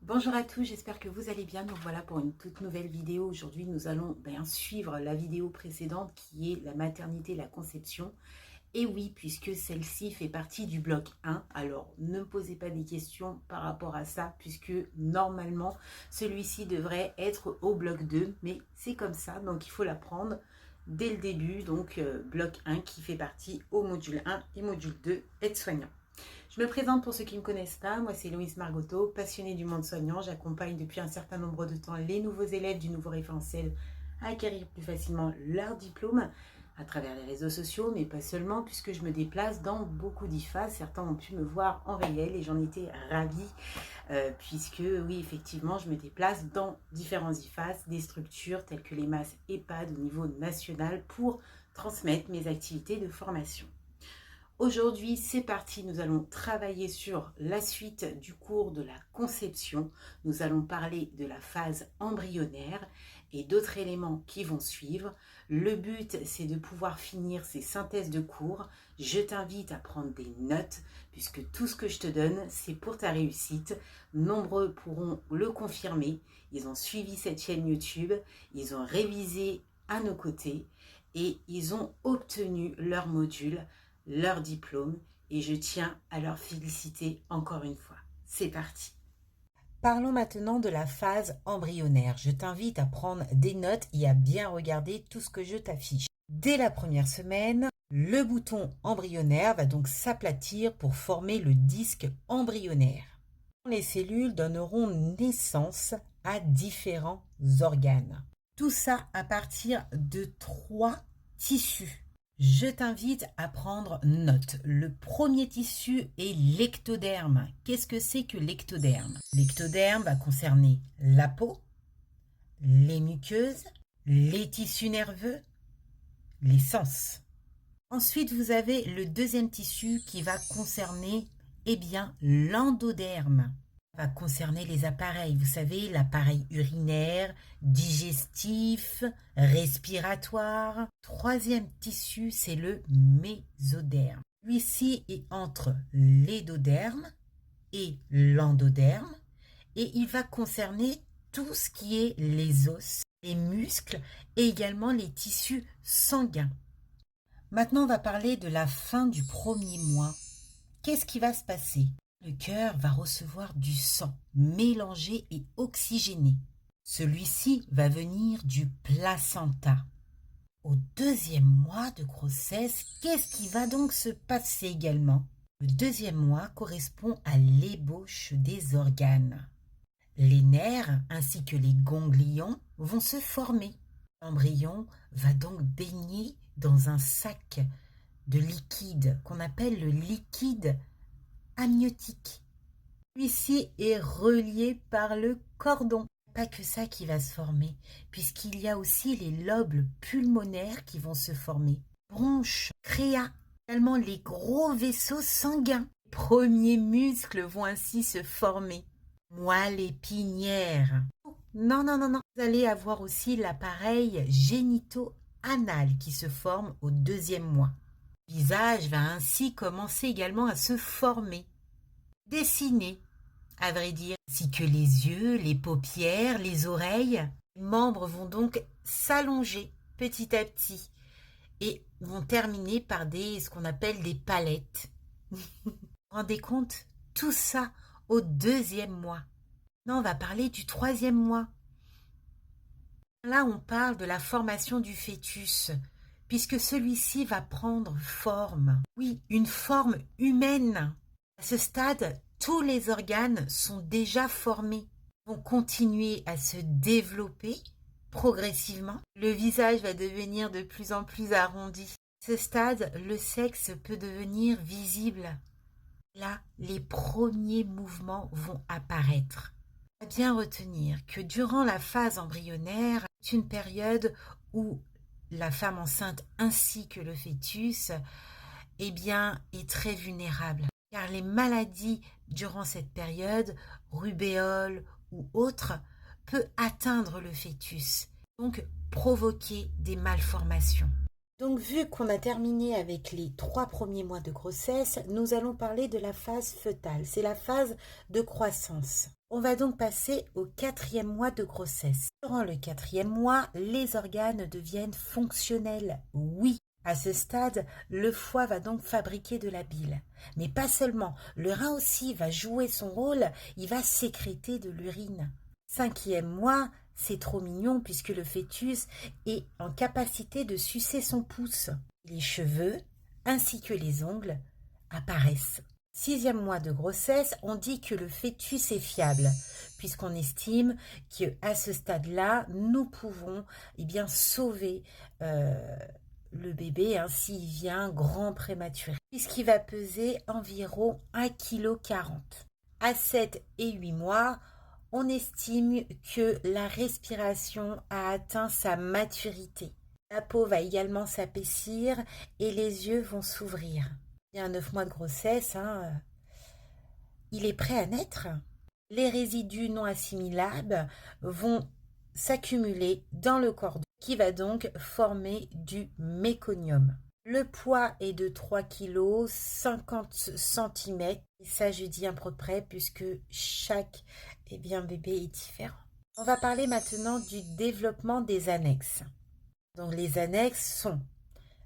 Bonjour à tous, j'espère que vous allez bien. Nous voilà pour une toute nouvelle vidéo. Aujourd'hui, nous allons suivre la vidéo précédente qui est la maternité, la conception. Et oui, puisque celle-ci fait partie du bloc 1. Alors, ne me posez pas des questions par rapport à ça, puisque normalement, celui-ci devrait être au bloc 2. Mais c'est comme ça, donc il faut la prendre dès le début. Donc, bloc 1 qui fait partie au module 1 et module 2, aide-soignant. Je me présente pour ceux qui ne me connaissent pas. Moi, c'est Louise Margotto, passionnée du monde soignant. J'accompagne depuis un certain nombre de temps les nouveaux élèves du nouveau référentiel à acquérir plus facilement leur diplôme à travers les réseaux sociaux, mais pas seulement, puisque je me déplace dans beaucoup d'IFAS. Certains ont pu me voir en réel et j'en étais ravie, puisque oui, effectivement, je me déplace dans différents IFAS, des structures telles que les MAS EHPAD au niveau national pour transmettre mes activités de formation. Aujourd'hui, c'est parti, nous allons travailler sur la suite du cours de la conception. Nous allons parler de la phase embryonnaire et d'autres éléments qui vont suivre. Le but, c'est de pouvoir finir ces synthèses de cours. Je t'invite à prendre des notes puisque tout ce que je te donne, c'est pour ta réussite. Nombreux pourront le confirmer. Ils ont suivi cette chaîne YouTube, ils ont révisé à nos côtés et ils ont obtenu leur module, leur diplôme, et je tiens à leur féliciter encore une fois. C'est parti. Parlons maintenant de la phase embryonnaire. Je t'invite à prendre des notes et à bien regarder tout ce que je t'affiche. Dès la première semaine, le bouton embryonnaire va donc s'aplatir pour former le disque embryonnaire. Les cellules donneront naissance à différents organes. Tout ça à partir de 3 tissus. Je t'invite à prendre note. Le premier tissu est l'ectoderme. Qu'est-ce que c'est que l'ectoderme? L'ectoderme va concerner la peau, les muqueuses, les tissus nerveux, les sens. Ensuite, vous avez le deuxième tissu qui va concerner l'endoderme. Va concerner les appareils, vous savez, l'appareil urinaire, digestif, respiratoire. Troisième tissu, c'est le mésoderme. Celui-ci est entre l'édoderme et l'endoderme et il va concerner tout ce qui est les os, les muscles et également les tissus sanguins. Maintenant, on va parler de la fin du premier mois. Qu'est-ce qui va se passer? Le cœur va recevoir du sang mélangé et oxygéné. Celui-ci va venir du placenta. Au deuxième mois de grossesse, qu'est-ce qui va donc se passer également? Le deuxième mois correspond à l'ébauche des organes. Les nerfs ainsi que les ganglions vont se former. L'embryon va donc baigner dans un sac de liquide qu'on appelle le liquide amniotique. Celui-ci est relié par le cordon. Pas que ça qui va se former, puisqu'il y a aussi les lobes pulmonaires qui vont se former. Bronches, créa, également les gros vaisseaux sanguins. Les premiers muscles vont ainsi se former. Moelle épinière. Non, non, non, non. Vous allez avoir aussi l'appareil génito-anal qui se forme au deuxième mois. Le visage va ainsi commencer également à se former, dessiner, à vrai dire, ainsi que les yeux, les paupières, les oreilles. Les membres vont donc s'allonger petit à petit et vont terminer par ce qu'on appelle des palettes. Vous vous rendez compte? Tout ça au deuxième mois. Maintenant, on va parler du troisième mois. Là, on parle de la formation du fœtus, puisque celui-ci va prendre forme. Oui, une forme humaine. À ce stade, tous les organes sont déjà formés, vont continuer à se développer progressivement. Le visage va devenir de plus en plus arrondi. À ce stade, le sexe peut devenir visible. Là, les premiers mouvements vont apparaître. À bien retenir que durant la phase embryonnaire, c'est une période où la femme enceinte ainsi que le fœtus est très vulnérable. Car les maladies durant cette période, rubéole ou autres, peut atteindre le fœtus, donc provoquer des malformations. Donc vu qu'on a terminé avec les 3 premiers mois de grossesse, nous allons parler de la phase fœtale. C'est la phase de croissance. On va donc passer au 4e mois de grossesse. Durant le 4e mois, les organes deviennent fonctionnels. Oui, à ce stade, le foie va donc fabriquer de la bile. Mais pas seulement, le rein aussi va jouer son rôle, il va sécréter de l'urine. 5e mois, c'est trop mignon puisque le fœtus est en capacité de sucer son pouce. Les cheveux ainsi que les ongles apparaissent. 6e mois de grossesse, on dit que le fœtus est fiable puisqu'on estime qu'à ce stade-là, nous pouvons sauver le bébé s'il vient grand prématuré puisqu'il va peser environ 1,40 kg. À 7 et 8 mois, on estime que la respiration a atteint sa maturité. La peau va également s'épaissir et les yeux vont s'ouvrir. Il y a 9 mois de grossesse, il est prêt à naître. Les résidus non assimilables vont s'accumuler dans le cordon qui va donc former du méconium. Le poids est de 3 kg, 50 cm. Et ça, je dis à peu près puisque chaque bébé est différent. On va parler maintenant du développement des annexes. Donc les annexes sont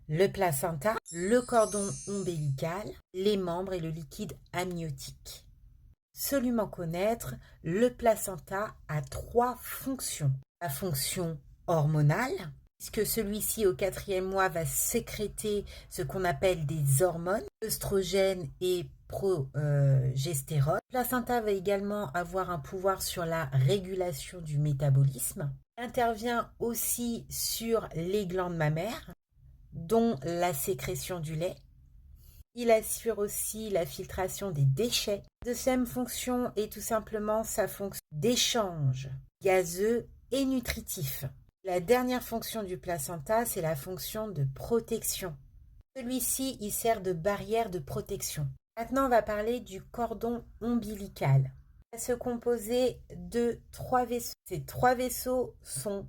le placenta, le cordon ombilical, les membres et le liquide amniotique. Absolument connaître, le placenta a 3 fonctions. La fonction hormonale, puisque celui-ci au 4e mois va sécréter ce qu'on appelle des hormones, œstrogène et progestérone. Le placenta va également avoir un pouvoir sur la régulation du métabolisme. Il intervient aussi sur les glandes mammaires, dont la sécrétion du lait. Il assure aussi la filtration des déchets. La deuxième fonction est tout simplement sa fonction d'échange gazeux et nutritif. La dernière fonction du placenta, c'est la fonction de protection. Celui-ci, il sert de barrière de protection. Maintenant, on va parler du cordon ombilical. Il va se composer de 3 vaisseaux. Ces 3 vaisseaux sont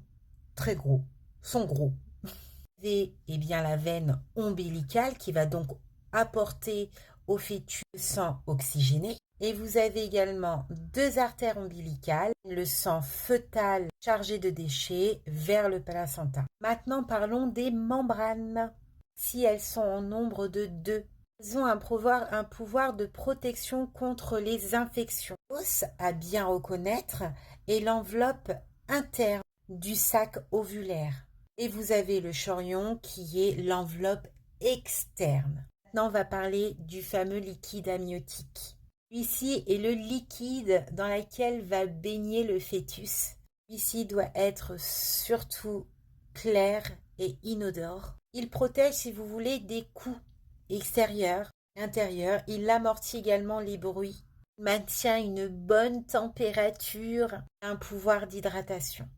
très gros, sont gros. Vous avez la veine ombilicale qui va donc apporter au fœtus le sang oxygéné. Et vous avez également 2 artères ombilicales, le sang fœtal chargé de déchets vers le placenta. Maintenant, parlons des membranes. Si elles sont en nombre de 2, elles ont un pouvoir de protection contre les infections. L'os à bien reconnaître est l'enveloppe interne du sac ovulaire. Et vous avez le chorion qui est l'enveloppe externe. Maintenant, on va parler du fameux liquide amniotique. Celui-ci est le liquide dans lequel va baigner le fœtus. Celui-ci doit être surtout clair et inodore. Il protège, si vous voulez, des coups extérieurs, intérieurs. Il amortit également les bruits. Il maintient une bonne température, un pouvoir d'hydratation.